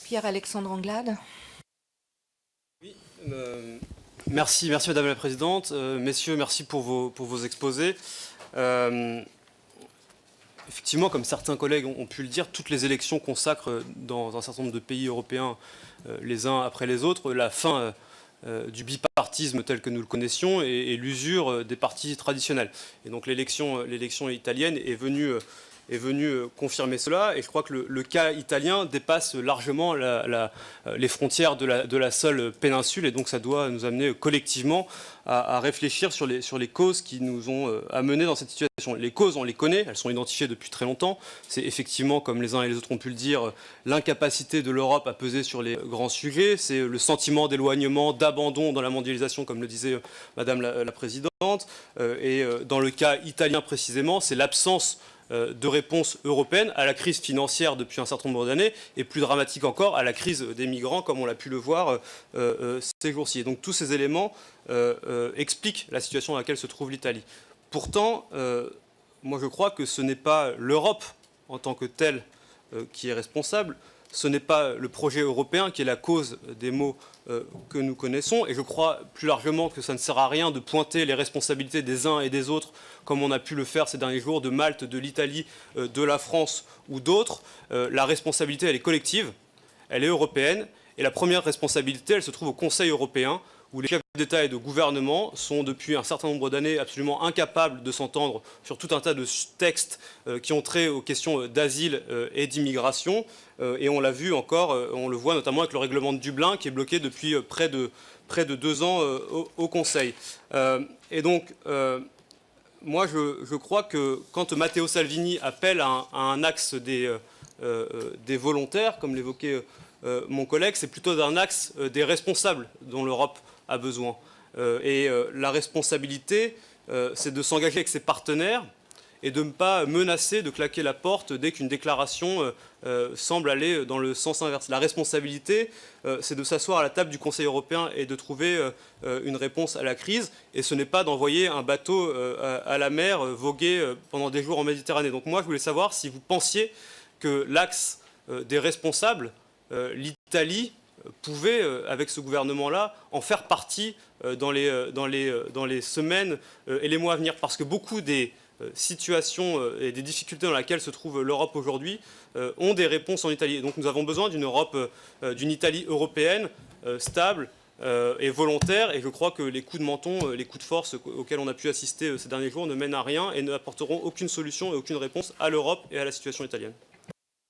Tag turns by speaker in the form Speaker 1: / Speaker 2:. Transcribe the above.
Speaker 1: Pierre-Alexandre Anglade.
Speaker 2: Oui, merci Madame la Présidente. Messieurs, merci pour vos exposés. Effectivement, comme certains collègues ont pu le dire, toutes les élections consacrent dans un certain nombre de pays européens, les uns après les autres, la fin du bipartisme tel que nous le connaissions et l'usure des partis traditionnels. Et donc l'élection italienne est venue confirmer cela, et je crois que le cas italien dépasse largement les frontières de la seule péninsule, et donc ça doit nous amener collectivement à réfléchir sur les causes qui nous ont amenés dans cette situation. Les causes, on les connaît, elles sont identifiées depuis très longtemps. C'est effectivement, comme les uns et les autres ont pu le dire, l'incapacité de l'Europe à peser sur les grands sujets. C'est le sentiment d'éloignement, d'abandon dans la mondialisation, comme le disait Madame la Présidente. Et dans le cas italien précisément, c'est l'absence de réponse européenne à la crise financière depuis un certain nombre d'années, et plus dramatique encore à la crise des migrants, comme on l'a pu le voir ces jours-ci. Et donc tous ces éléments expliquent la situation dans laquelle se trouve l'Italie. Pourtant, moi je crois que ce n'est pas l'Europe en tant que telle qui est responsable, ce n'est pas le projet européen qui est la cause des maux que nous connaissons, et je crois plus largement que ça ne sert à rien de pointer les responsabilités des uns et des autres, comme on a pu le faire ces derniers jours, de Malte, de l'Italie, de la France ou d'autres. La responsabilité, elle est collective, elle est européenne, et la première responsabilité, elle se trouve au Conseil européen, où les chefs d'État et de gouvernement sont depuis un certain nombre d'années absolument incapables de s'entendre sur tout un tas de textes qui ont trait aux questions d'asile et d'immigration. Et on l'a vu encore, on le voit notamment avec le règlement de Dublin qui est bloqué depuis près de 2 ans au Conseil. Et donc, moi je crois que quand Matteo Salvini appelle à un axe des volontaires, comme l'évoquait mon collègue, c'est plutôt d'un axe des responsables dont l'Europe a besoin. Et la responsabilité, c'est de s'engager avec ses partenaires et de ne pas menacer de claquer la porte dès qu'une déclaration semble aller dans le sens inverse. La responsabilité, c'est de s'asseoir à la table du Conseil européen et de trouver une réponse à la crise, et ce n'est pas d'envoyer un bateau à la mer voguer pendant des jours en Méditerranée. Donc moi, je voulais savoir si vous pensiez que l'axe des responsables, l'Italie, pouvait, avec ce gouvernement-là, en faire partie dans les semaines et les mois à venir. Parce que beaucoup des situations et des difficultés dans lesquelles se trouve l'Europe aujourd'hui ont des réponses en Italie. Et donc nous avons besoin d'une Europe, d'une Italie européenne stable et volontaire. Et je crois que les coups de menton, les coups de force auxquels on a pu assister ces derniers jours ne mènent à rien et n'apporteront aucune solution et aucune réponse à l'Europe et à la situation italienne.